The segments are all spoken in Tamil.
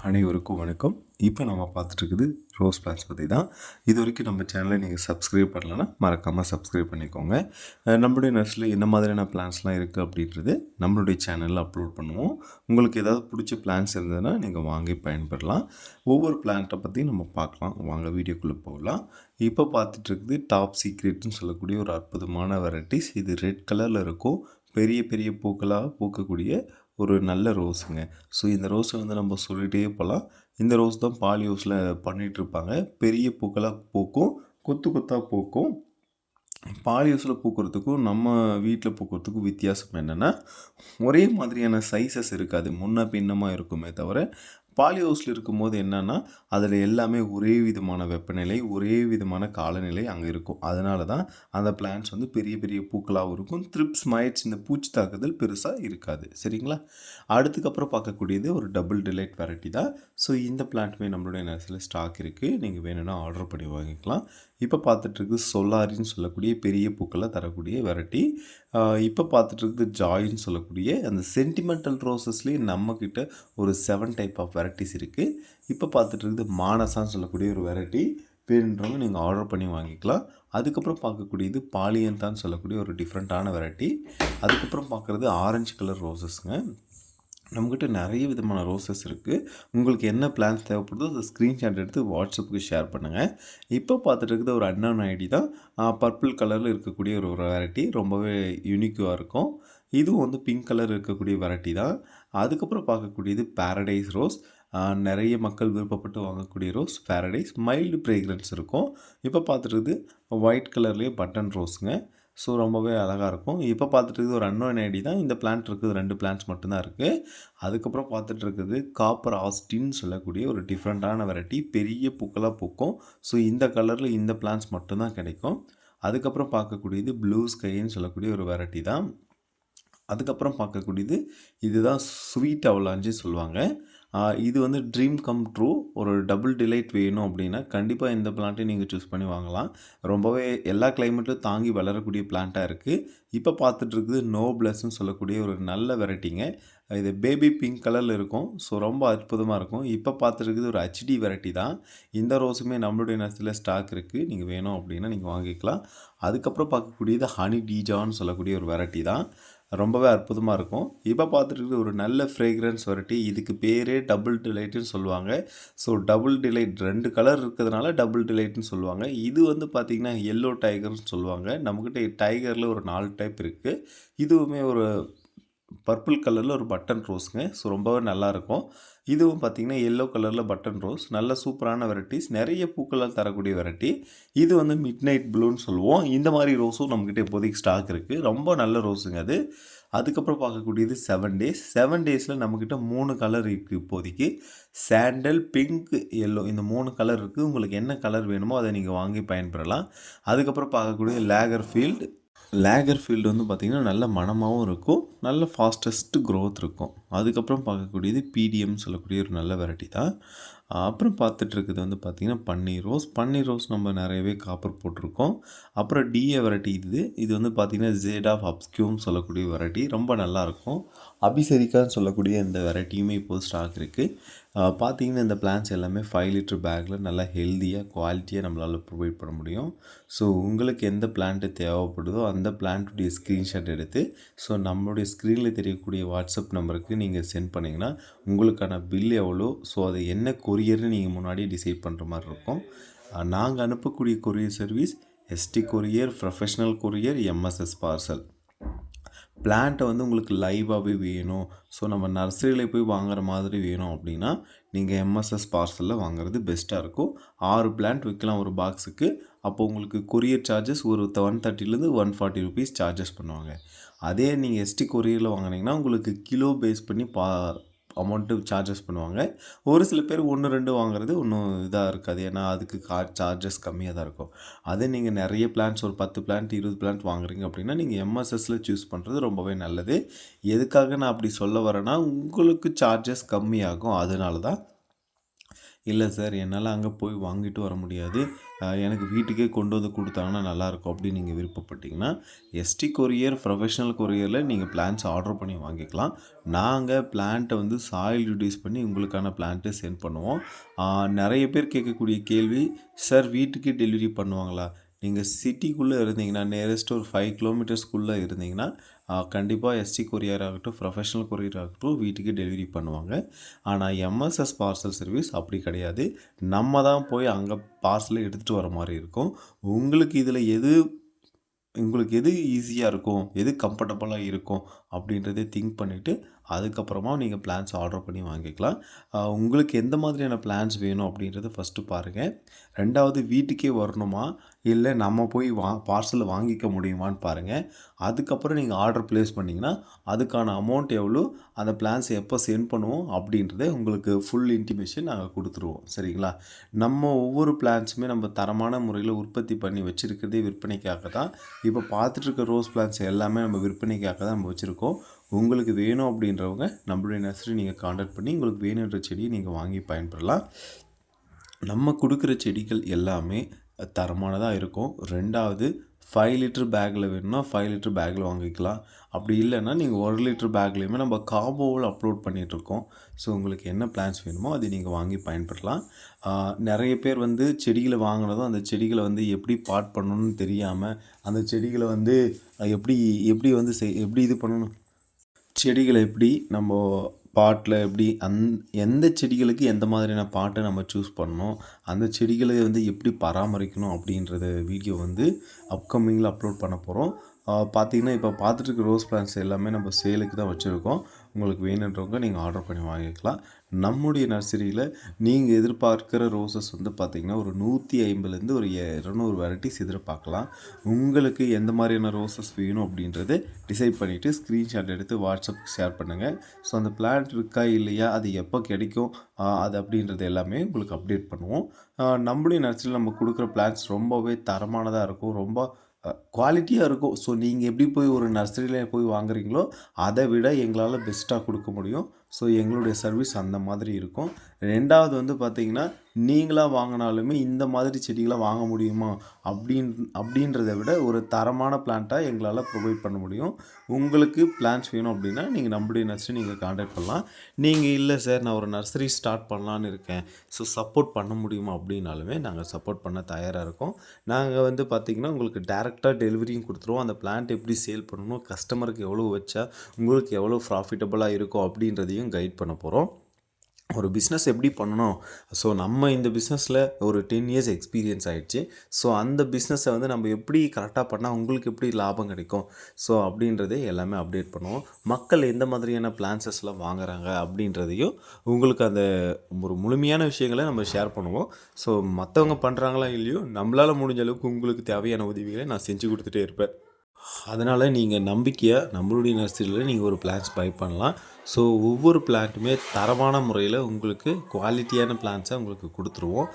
அனைவருக்கும் வணக்கம். இப்போ நம்ம பார்த்துட்ருக்குது ரோஸ் பிளான்ட்ஸ் பற்றி தான். இது வரைக்கும் நம்ம சேனலை நீங்கள் சப்ஸ்கிரைப் பண்ணலன்னா மறக்காமல் சப்ஸ்கிரைப் பண்ணிக்கோங்க. நம்மளுடைய நர்சரியில் என்ன மாதிரியான பிளான்ட்ஸ்லாம் இருக்குது அப்படின்றது நம்மளுடைய சேனலில் அப்லோட் பண்ணுவோம். உங்களுக்கு ஏதாவது பிடிச்ச பிளான்ட்ஸ் இருந்ததுன்னா நீங்கள் வாங்கி பயன்பெறலாம். ஒவ்வொரு பிளான்ட்டை பற்றி நம்ம பார்க்கலாம். வாங்க வீடியோக்குள்ளே போகலாம். இப்போ பார்த்துட்ருக்குது டாப் சீக்ரெட்னு சொல்லக்கூடிய ஒரு அற்புதமான வெரைட்டிஸ். இது ரெட் கலரில் இருக்கும். பெரிய பெரிய பூக்களாக பூக்கக்கூடிய ஒரு நல்ல ரோஸுங்க. ஸோ இந்த ரோஸை நம்ம சொல்லிகிட்டே போகலாம். இந்த ரோஸ் தான் பாலியோஸில் பண்ணிகிட்ருப்பாங்க. பெரிய பூக்களாக பூக்கும், கொத்து கொத்தாக பூக்கும். பாலியோஸில் பூக்கிறதுக்கும் நம்ம வீட்டில் பூக்கிறதுக்கும் வித்தியாசம் என்னென்னா, ஒரே மாதிரியான சைஸஸ் இருக்காது, முன்ன பின்னமாக இருக்குமே தவிர பாலி ஹவுஸில் இருக்கும்போது என்னென்னா அதில் எல்லாமே ஒரே விதமான வெப்பநிலை, ஒரே விதமான காலநிலை அங்கே இருக்கும். அதனால தான் அந்த பிளான்ட்ஸ் பெரிய பெரிய பூக்களாகவும் இருக்கும். த்ரிப்ஸ் மைட்ஸ் இந்த பூச்சி தாக்குதல் பெருசாக இருக்காது. சரிங்களா? அடுத்துக்கப்புறம் பார்க்கக்கூடியது ஒரு டபுள் டிலைட் வெரைட்டி தான். ஸோ இந்த பிளான்ட்டுமே நம்மளுடைய நர்சரியில் ஸ்டாக் இருக்குது. நீங்கள் வேணும்னா ஆர்டர் பண்ணி வாங்கிக்கலாம். இப்போ பார்த்துட்ருக்கு சொல்லாரின்னு சொல்லக்கூடிய பெரிய பூக்களை தரக்கூடிய வெரைட்டி. இப்போ பார்த்துட்ருக்கு ஜாயின்னு சொல்லக்கூடிய அந்த சென்டிமெண்டல் ரோசஸ்லேயே நம்மக்கிட்ட ஒரு 7 டைப் ஆஃப் வெரைட்டிஸ் இருக்குது. இப்போ பார்த்துட்ருக்கு மானசான்னு சொல்லக்கூடிய ஒரு வெரைட்டி. வேணுன்றவங்க நீங்கள் ஆர்டர் பண்ணி வாங்கிக்கலாம். அதுக்கப்புறம் பார்க்கக்கூடியது பாலியந்தான்னு சொல்லக்கூடிய ஒரு டிஃப்ரெண்ட்டான வெரைட்டி. அதுக்கப்புறம் பார்க்குறது ஆரஞ்சு கலர் ரோசஸ்ங்க. நம்மக்கிட்ட நிறைய விதமான ரோசஸ் இருக்குது. உங்களுக்கு என்ன பிளான்ஸ் தேவைப்படுதோ அதை ஸ்க்ரீன்ஷாட் எடுத்து வாட்ஸ்அப்புக்கு ஷேர் பண்ணுங்கள். இப்போ பார்த்துட்டு இருக்கிறது ஒரு அன்னோன் ஐடி தான். பர்பிள் கலரில் இருக்கக்கூடிய ஒரு வெரைட்டி ரொம்பவே யூனிக்காக இருக்கும். இதுவும் பிங்க் கலர் இருக்கக்கூடிய வெரைட்டி தான். அதுக்கப்புறம் பார்க்கக்கூடியது பேரடைஸ் ரோஸ். நிறைய மக்கள் விருப்பப்பட்டு வாங்கக்கூடிய ரோஸ் பேரடைஸ். மைல்டு ஃப்ரேக்ரன்ஸ் இருக்கும். இப்போ பார்த்துட்டு ஒயிட் கலர்லேயே பட்டன் ரோஸுங்க. ஸோ ரொம்பவே அழகாக இருக்கும். இப்போ பார்த்துட்டு இருக்குது ஒரு அன்னோன் ஐடி தான். இந்த பிளான்ட் இருக்குது, 2 பிளான்ட்ஸ் மட்டும்தான் இருக்குது. அதுக்கப்புறம் பார்த்துட்டு இருக்குது காப்பர் ஆஸ்டின்னு சொல்லக்கூடிய ஒரு டிஃப்ரெண்ட்டான வெரைட்டி. பெரிய பூக்களாக பூக்கும். ஸோ இந்த கலரில் இந்த பிளான்ட்ஸ் மட்டும்தான் கிடைக்கும். அதுக்கப்புறம் பார்க்கக்கூடியது ப்ளூ ஸ்கைன்னு சொல்லக்கூடிய ஒரு வெரைட்டி தான். அதுக்கப்புறம் பார்க்கக்கூடியது இதுதான் ஸ்வீட் அவலாஞ்சி சொல்லுவாங்க. இது ட்ரீம் கம் ட்ரூ. ஒரு டபுள் டிலைட் வேணும் அப்படின்னா கண்டிப்பாக இந்த பிளான்ட்டையும் நீங்கள் சூஸ் பண்ணி வாங்கலாம். ரொம்பவே எல்லா கிளைமேட்டும் தாங்கி வளரக்கூடிய பிளான்ட்டாக இருக்குது. இப்போ பார்த்துட்ருக்குது நோப்ளஸ்ன்னு சொல்லக்கூடிய ஒரு நல்ல வெரைட்டிங்க. இது பேபி பிங்க் கலரில் இருக்கும். ஸோ ரொம்ப அற்புதமாக இருக்கும். இப்போ பார்த்துருக்குது ஒரு ஹெச்டி வெரைட்டி தான். இந்த ரோஸுமே நம்மளுடைய நர்சரியில் ஸ்டாக் இருக்குது. நீங்கள் வேணும் அப்படின்னா நீங்கள் வாங்கிக்கலாம். அதுக்கப்புறம் பார்க்கக்கூடியது ஹனி டீஜான்னு சொல்லக்கூடிய ஒரு வெரைட்டி தான். ரொம்பவே அற்புதமாக இருக்கும். இப்போ பார்த்துட்டு ஒரு நல்ல ஃப்ரேக்ரன்ஸ் வெரைட்டி. இதுக்கு பேரே டபுள் டிலைட்டுன்னு சொல்லுவாங்க. ஸோ டபுள் டிலைட் 2 கலர் இருக்கிறதுனால டபுள் டிலைட்னு சொல்லுவாங்க. இது பார்த்திங்கன்னா எல்லோ டைகர்னு சொல்லுவாங்க. நம்மக்கிட்ட டைகரில் ஒரு 4 டைப் இருக்குது. இதுவுமே ஒரு பர்பிள் கலரில் ஒரு பட்டன் ரோஸுங்க. ஸோ ரொம்பவே நல்லாயிருக்கும். இதுவும் பார்த்திங்கன்னா எல்லோ கலரில் பட்டன் ரோஸ். நல்ல சூப்பரான வெரைட்டிஸ். நிறைய பூக்களால் தரக்கூடிய வெரைட்டி. இது மிட் நைட் ப்ளூன்னு சொல்லுவோம். இந்த மாதிரி ரோஸும் நம்மக்கிட்ட இப்போதைக்கு ஸ்டாக் இருக்குது. ரொம்ப நல்ல ரோஸுங்க அது. அதுக்கப்புறம் பார்க்கக்கூடியது 7 டேஸ். 7 டேஸில் நம்மக்கிட்ட 3 கலர் இருக்குது இப்போதைக்கு. சாண்டல், பிங்க், எல்லோ இந்த 3 கலர் இருக்குது. உங்களுக்கு என்ன கலர் வேணுமோ அதை நீங்கள் வாங்கி பயன்பெறலாம். அதுக்கப்புறம் பார்க்கக்கூடிய லேகர் ஃபீல்டு பார்த்திங்கன்னா நல்ல மணமாகவும் இருக்கும். நல்ல ஃபாஸ்டஸ்ட் க்ரோத் இருக்கும். அதுக்கப்புறம் பார்க்கக்கூடியது பிடிஎம் சொல்லக்கூடிய ஒரு நல்ல வெரைட்டி தான். அப்புறம் பார்த்துட்ருக்குது பார்த்திங்கன்னா பன்னீர் ரோஸ் நம்ம நிறையவே காப்பர் போட்டிருக்கோம். அப்புறம் டிஏ வெரைட்டி இது பார்த்திங்கன்னா ஜேட் ஆஃப் அப்ஸ்கியூம் சொல்லக்கூடிய வெரைட்டி. ரொம்ப நல்லாயிருக்கும். அபிசரிக்கான்னு சொல்லக்கூடிய இந்த வெரைட்டியுமே இப்போது ஸ்டாக் இருக்குது. பார்த்திங்கன்னா இந்த பிளான்ஸ் எல்லாமே 5 லிட்டர் பேக்கில் நல்லா ஹெல்த்தியாக குவாலிட்டியாக நம்மளால் ப்ரொவைட் பண்ண முடியும். ஸோ உங்களுக்கு எந்த பிளான்ட்டு தேவைப்படுதோ அந்த பிளான்ட்டுடைய ஸ்க்ரீன்ஷாட் எடுத்து நம்மளுடைய ஸ்க்ரீனில் தெரியக்கூடிய வாட்ஸ்அப் நம்பருக்கு நீங்கள் சென்ட் பண்ணிங்கன்னா உங்களுக்கான பில் எவ்வளோ, ஸோ அது என்ன கொரியர்னு நீங்கள் முன்னாடியே டிசைட் பண்ணுற மாதிரி இருக்கும். நாங்கள் அனுப்பக்கூடிய courier service ST courier, professional courier, MSS parcel. பிளான்ட்டை உங்களுக்கு லைவாகவே வேணும், ஸோ நம்ம நர்சரியில் போய் வாங்குற மாதிரி வேணும் அப்படின்னா நீங்கள் எம்எஸ்எஸ் பார்சலில் வாங்குறது பெஸ்ட்டாக இருக்கும். 6 பிளான்ட் வைக்கலாம் ஒரு பாக்ஸுக்கு. அப்போ உங்களுக்கு கொரியர் சார்ஜஸ் ஒரு 130 140 ருபீஸ் சார்ஜஸ் பண்ணுவாங்க. அதே நீங்கள் எஸ்டி கொரியரில் வாங்கினீங்கன்னா உங்களுக்கு கிலோ பேஸ் பண்ணி அமௌண்ட்டு சார்ஜஸ் பண்ணுவாங்க. ஒரு சில பேர் 1, 2 வாங்குறது ஒன்றும் இதாக இருக்காது. ஏன்னா அதுக்கு சார்ஜஸ் கம்மியாக தான் இருக்கும். அதே நீங்கள் நிறைய பிளான்ஸ் ஒரு 10 பிளான்ட் 20 பிளான்ட் வாங்குறீங்க அப்படின்னா நீங்கள் எம்எஸ்எஸில் சூஸ் பண்ணுறது ரொம்பவே நல்லது. எதுக்காக நான் அப்படி சொல்ல வரேன்னா உங்களுக்கு சார்ஜஸ் கம்மியாகும். அதனால தான். இல்லை சார் என்னால் அங்கே போய் வாங்கிட்டு வர முடியாது, எனக்கு வீட்டுக்கே கொண்டு வந்து கொடுத்தாங்கன்னா நல்லாயிருக்கும் அப்படின்னு நீங்கள் விருப்பப்பட்டீங்கன்னா எஸ்டி கொரியர் ப்ரொஃபஷனல் கொரியரில் நீங்கள் பிளான்ஸ் ஆர்டர் பண்ணி வாங்கிக்கலாம். நாங்கள் பிளான்ட்டை வந்து சாயில் ரிடியூஸ் பண்ணி உங்களுக்கான பிளான்ட்டை சென்ட் பண்ணுவோம். நிறைய பேர் கேட்கக்கூடிய கேள்வி, சார் வீட்டுக்கு டெலிவரி பண்ணுவாங்களா? நீங்கள் சிட்டிக்குள்ளே இருந்தீங்கன்னா, நியரஸ்ட் ஒரு 5 கிலோமீட்டர்ஸ்குள்ளே இருந்தீங்கன்னா கண்டிப்பாக எஸ்டி கொரியர் ஆகட்டும், ப்ரொஃபஷனல் கொரியர் ஆகட்டும் வீட்டுக்கு டெலிவரி பண்ணுவாங்க. ஆனால் எம்எஸ்எஸ் பார்சல் சர்வீஸ் அப்படி கிடையாது. நம்ம தான் போய் அங்கே பார்சலை எடுத்துகிட்டு வர மாதிரி இருக்கும். உங்களுக்கு இதில் உங்களுக்கு எது ஈஸியாக இருக்கும், எது கம்ஃபர்டபுளாக இருக்கும் அப்படின்றதே திங்க் பண்ணிவிட்டு அதுக்கப்புறமா நீங்கள் பிளான்ஸ் ஆர்டர் பண்ணி வாங்கிக்கலாம். உங்களுக்கு எந்த மாதிரியான பிளான்ஸ் வேணும் அப்படின்றத ஃபஸ்ட்டு பாருங்கள். 2வது வீட்டுக்கே வரணுமா, இல்லை நம்ம போய் பார்சலை வாங்கிக்க முடியுமான்னு பாருங்கள். அதுக்கப்புறம் நீங்கள் ஆர்டர் ப்ளேஸ் பண்ணிங்கன்னா அதுக்கான அமௌண்ட் எவ்வளோ, அந்த பிளான்ஸ் எப்போ சென்ட் பண்ணுவோம் அப்படின்றத உங்களுக்கு ஃபுல் இன்டிமேஷன் நாங்கள் கொடுத்துருவோம். சரிங்களா? நம்ம ஒவ்வொரு பிளான்ஸுமே நம்ம தரமான முறையில் உற்பத்தி பண்ணி வச்சுருக்கிறதே விற்பனைக்காக தான். இப்போ பார்த்துட்ருக்க ரோஸ் பிளான்ஸ் எல்லாமே நம்ம விற்பனைக்காக தான் நம்ம வச்சுருக்கோம். உங்களுக்கு வேணும் அப்படின்றவங்க நம்மளுடைய நர்சரி நீங்கள் காண்டாக்ட் பண்ணி உங்களுக்கு வேணுன்ற செடியை நீங்கள் வாங்கி பயன்பெறலாம். நம்ம கொடுக்குற செடிகள் எல்லாமே தரமானதாக இருக்கும். 2வது 5 லிட்டர் பேக்கில் வேணும்னா 5 லிட்டர் பேக்கில் வாங்கிக்கலாம். அப்படி இல்லைன்னா நீங்கள் 1 லிட்டர் பேக்லேயுமே நம்ம காம்போவில் அப்லோட் பண்ணிகிட்ருக்கோம். ஸோ உங்களுக்கு என்ன பிளான்ஸ் வேணுமோ அதை நீங்கள் வாங்கி பயன்பெறலாம். நிறைய பேர் வந்து செடிகளை வாங்கினதும் அந்த செடிகளை வந்து எப்படி பாட் பண்ணணும்னு தெரியாமல் அந்த செடிகளை வந்து எப்படி வந்து எப்படி இது பண்ணணும், செடிகளை எப்படி நம்ம பாட்டில் எப்படி எந்த செடிகளுக்கு எந்த மாதிரியான பாட்டை நம்ம சூஸ் பண்ணணும், அந்த செடிகளை வந்து எப்படி பராமரிக்கணும் அப்படின்றத வீடியோ வந்து அப்கமிங்கில் அப்லோட் பண்ண போகிறோம். பார்த்திங்கன்னா இப்போ பார்த்துட்டு ரோஸ் பிளான்ஸ் எல்லாமே நம்ம சேலுக்கு தான் வச்சுருக்கோம். உங்களுக்கு வேணுன்றவங்க நீங்கள் ஆர்டர் பண்ணி வாங்கிக்கலாம். நம்முடைய நர்சரியில் நீங்கள் எதிர்பார்க்குற ரோசஸ் வந்து பார்த்திங்கன்னா ஒரு 150லேருந்து ஒரு 200 வெரைட்டிஸ் எதிர்பார்க்கலாம். உங்களுக்கு எந்த மாதிரியான ரோசஸ் வேணும் அப்படின்றத டிசைட் பண்ணிவிட்டு ஸ்க்ரீன்ஷாட் எடுத்து வாட்ஸ்அப்புக்கு ஷேர் பண்ணுங்கள். ஸோ அந்த பிளான்ட் இருக்கா இல்லையா, அது எப்போ கிடைக்கும், அது அப்படின்றது எல்லாமே உங்களுக்கு அப்டேட் பண்ணுவோம். நம்முடைய நர்சரியில் நம்ம கொடுக்குற பிளான்ஸ் ரொம்பவே தரமானதாக இருக்கும், ரொம்ப குவாலிட்டியாக இருக்கும். ஸோ நீங்கள் எப்படி போய் ஒரு நர்சரியில் போய் வாங்குறீங்களோ அதை விட எங்களால் பெஸ்ட்டாக கொடுக்க முடியும். ஸோ எங்களுடைய சர்வீஸ் அந்த மாதிரி இருக்கும். 2வது வந்து பார்த்திங்கன்னா நீங்களாக வாங்கினாலுமே இந்த மாதிரி செடிகளை வாங்க முடியுமா அப்படின்றத விட ஒரு தரமான பிளான்ட்டாக எங்களால் ப்ரொவைட் பண்ண முடியும். உங்களுக்கு பிளான்ஸ் வேணும் அப்படின்னா நீங்கள் நம்முடைய நர்சரி நீங்கள் காண்டாக்ட் பண்ணலாம். நீங்கள் இல்லை சார் நான் ஒரு நர்சரி ஸ்டார்ட் பண்ணலான்னு இருக்கேன், ஸோ சப்போர்ட் பண்ண முடியுமா அப்படின்னாலுமே நாங்கள் சப்போர்ட் பண்ண தயாராக இருக்கோம். நாங்கள் வந்து பார்த்திங்கன்னா உங்களுக்கு டேரெக்டாக டெலிவரியும் கொடுத்துருவோம். அந்த பிளான்ட் எப்படி சேல் பண்ணணும், கஸ்டமருக்கு எவ்வளோ வச்சா உங்களுக்கு எவ்வளோ ப்ராஃபிட்டபுளாக இருக்கும் அப்படின்றதையும் கைட் பண்ண போகிறோம். ஒரு பிஸ்னஸ் எப்படி பண்ணணும், ஸோ நம்ம இந்த பிஸ்னஸில் ஒரு 10 இயர்ஸ் எக்ஸ்பீரியன்ஸ் ஆகிடுச்சு. ஸோ அந்த பிஸ்னஸை வந்து நம்ம எப்படி கரெக்டாக பண்ணால் உங்களுக்கு எப்படி லாபம் கிடைக்கும், ஸோ அப்படின்றதே எல்லாமே அப்டேட் பண்ணுவோம். மக்கள் எந்த மாதிரியான பிளான்ஸஸ்லாம் வாங்குறாங்க அப்படின்றதையும் உங்களுக்கு அந்த ஒரு முழுமையான விஷயங்களை நம்ம ஷேர் பண்ணுவோம். ஸோ மற்றவங்க பண்ணுறாங்களா இல்லையோ நம்மளால் முடிஞ்ச அளவுக்கு உங்களுக்கு தேவையான உதவிகளை நான் செஞ்சு கொடுத்துட்டே இருப்பேன். அதனால் நீங்கள் நம்பிக்கையாக நம்மளுடைய நர்சரியில் நீங்கள் ஒரு பிளான்ஸ் பை பண்ணலாம். ஸோ ஒவ்வொரு பிளான்ட்டுமே தரமான முறையில் உங்களுக்கு குவாலிட்டியான பிளான்ஸை உங்களுக்கு கொடுத்துருவோம்.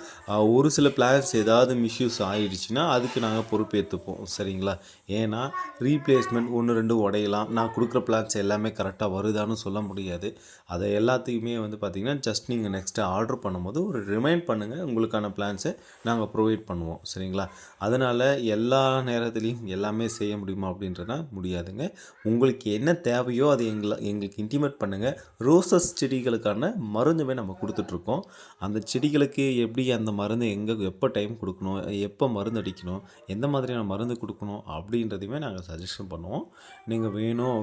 ஒரு சில பிளான்ஸ் ஏதாவது மிஸ்யூஸ் ஆகிடுச்சின்னா அதுக்கு நாங்கள் பொறுப்பேற்றுப்போம். சரிங்களா? ஏன்னா ரீப்ளேஸ்மெண்ட் 1 2 உடையலாம். நான் கொடுக்குற பிளான்ஸ் எல்லாமே கரெக்டாக வருதான்னு சொல்ல முடியாது. அதை எல்லாத்தையுமே வந்து பார்த்திங்கன்னா ஜஸ்ட் நீங்கள் நெக்ஸ்ட்டு ஆர்டர் பண்ணும்போது ஒரு ரிமைண்ட் பண்ணுங்கள், உங்களுக்கான பிளான்ஸை நாங்கள் ப்ரொவைட் பண்ணுவோம். சரிங்களா? அதனால் எல்லா நேரத்துலையும் எல்லாமே செய்ய முடியுமா அப்படின்றனா முடியாதுங்க. உங்களுக்கு என்ன தேவையோ அதை எங்களுக்கு இன்டிமேட் பண்ணுங்கள். ரோசஸ் செடிகளுக்கான மருந்துமே நம்ம கொடுத்துட்ருக்கோம். அந்த செடிகளுக்கு எப்படி அந்த மருந்து எப்போ டைம் கொடுக்கணும், எப்போ மருந்து அடிக்கணும், எந்த மாதிரியான மருந்து கொடுக்கணும் அப்படின்றதையுமே நாங்கள் சஜஷன் பண்ணுவோம். நீங்கள் வேணும்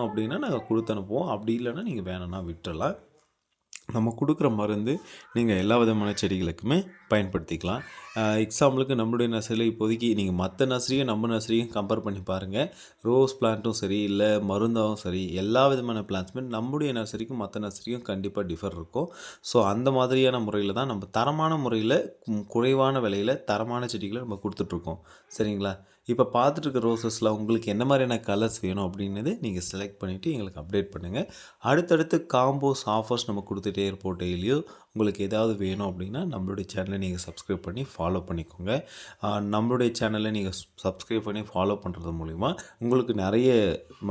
அப்படின்னா நாங்கள் கொடுத்து அனுப்புவோம். அப்படி இல்லைன்னா நீங்கள் வேணும்னா விட்டுறலாம். நம்ம கொடுக்குற மருந்து நீங்கள் எல்லா விதமான செடிகளுக்குமே பயன்படுத்திக்கலாம். எக்ஸாம்பிளுக்கு நம்மளுடைய நர்சரியில் இப்போதைக்கு நீங்கள் மற்ற நர்சரியும் நம்ம நர்சரியும் கம்பேர் பண்ணி பாருங்கள். ரோஸ் பிளான்ட்டும் சரி, இல்லை மருந்தாகவும் சரி, எல்லா விதமான பிளான்ட்ஸுமே நம்முடைய நர்சரிக்கும் மற்ற நர்சரிக்கும் கண்டிப்பாக டிஃபர் இருக்கும். ஸோ அந்த மாதிரியான முறையில் தான் நம்ம தரமான முறையில் குறைவான விலையில் தரமான செடிகளை நம்ம கொடுத்துட்ருக்கோம். சரிங்களா? இப்போ பார்த்துட்டு இருக்க ரோசஸில் உங்களுக்கு என்ன மாதிரியான கலர்ஸ் வேணும் அப்படின்னது நீங்கள் செலக்ட் பண்ணிவிட்டு எங்களுக்கு அப்டேட் பண்ணுங்கள். அடுத்தடுத்து காம்போஸ் ஆஃபர்ஸ் நம்ம கொடுத்துட்டே இருப்போம் டெய்லியோ. உங்களுக்கு ஏதாவது வேணும் அப்படின்னா நம்மளுடைய சேனலை நீங்கள் சப்ஸ்கிரைப் பண்ணி ஃபாலோ பண்ணிக்கோங்க. நம்மளுடைய சேனலை நீங்கள் சப்ஸ்கிரைப் பண்ணி ஃபாலோ பண்ணுறது மூலிமா உங்களுக்கு நிறைய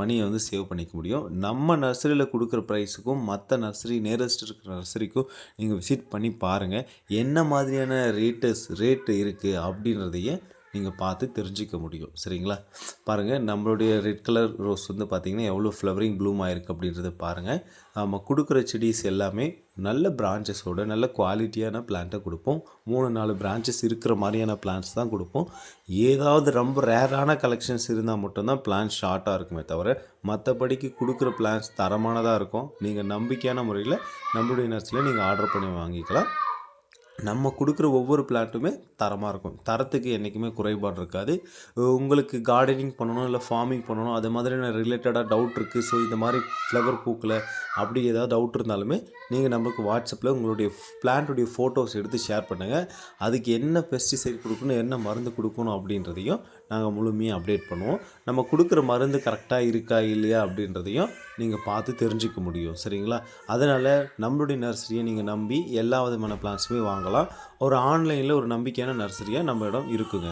மணியை வந்து சேவ் பண்ணிக்க முடியும். நம்ம நர்சரியில் கொடுக்குற ப்ரைஸுக்கும் மற்ற நர்சரி நியரஸ்ட் இருக்கிற நர்சரிக்கும் நீங்கள் விசிட் பண்ணி பாருங்கள். என்ன மாதிரியான ரேட்டு இருக்குது அப்படின்றதையே நீங்கள் பார்த்து தெரிஞ்சிக்க முடியும். சரிங்களா? பாருங்கள், நம்மளுடைய ரெட் கலர் ரோஸ் வந்து பார்த்திங்கன்னா எவ்வளோ ஃப்ளவரிங் ப்ளூம் ஆகிருக்கு அப்படின்றத பாருங்கள். நம்ம கொடுக்குற செடிஸ் எல்லாமே நல்ல பிரான்ச்சஸோட நல்ல குவாலிட்டியான பிளான்ட்டை கொடுப்போம். 3-4 பிரான்ச்சஸ் இருக்கிற மாதிரியான பிளான்ட்ஸ் தான் கொடுப்போம். ஏதாவது ரொம்ப ரேரான கலெக்ஷன்ஸ் இருந்தால் மட்டும்தான் பிளான்ட் ஷார்ட்டாக இருக்குமே தவிர மற்றபடிக்கு கொடுக்குற பிளான்ட்ஸ் தரமானதாக இருக்கும். நீங்கள் நம்பிக்கையான முறையில் நம்மளுடைய நர்சரியில் நீங்கள் ஆர்டர் பண்ணி வாங்கிக்கலாம். நம்ம கொடுக்குற ஒவ்வொரு பிளான்ட்டுமே தரமாக இருக்கும். தரத்துக்கு என்றைக்குமே குறைபாடு இருக்காது. உங்களுக்கு கார்டனிங் பண்ணணும், இல்லை ஃபார்மிங் பண்ணணும், அது மாதிரியான ரிலேட்டடாக டவுட் இருக்குது. ஸோ இந்த மாதிரி ஃப்ளவர் பூக்கில் அப்படி ஏதாவது டவுட் இருந்தாலுமே நீங்கள் நமக்கு வாட்ஸ்அப்பில் உங்களுடைய பிளான்ட்டுடைய ஃபோட்டோஸ் எடுத்து ஷேர் பண்ணுங்கள். அதுக்கு என்ன பெஸ்டிசைட் கொடுக்கணும், என்ன மருந்து கொடுக்கணும் அப்படின்றதையும் நாங்கள் முழுமையாக அப்டேட் பண்ணுவோம். நம்ம கொடுக்குற மருந்து கரெக்டாக இருக்கா இல்லையா அப்படின்றதையும் நீங்கள் பார்த்து தெரிஞ்சிக்க முடியும். சரிங்களா? அதனால் நம்மளுடைய நர்சரியை நீங்கள் நம்பி எல்லா விதமான பிளான்ஸுமே வாங்கலாம். ஒரு ஆன்லைனில் ஒரு நம்பிக்கையான நர்சரியாக நம்ம இடம் இருக்குங்க.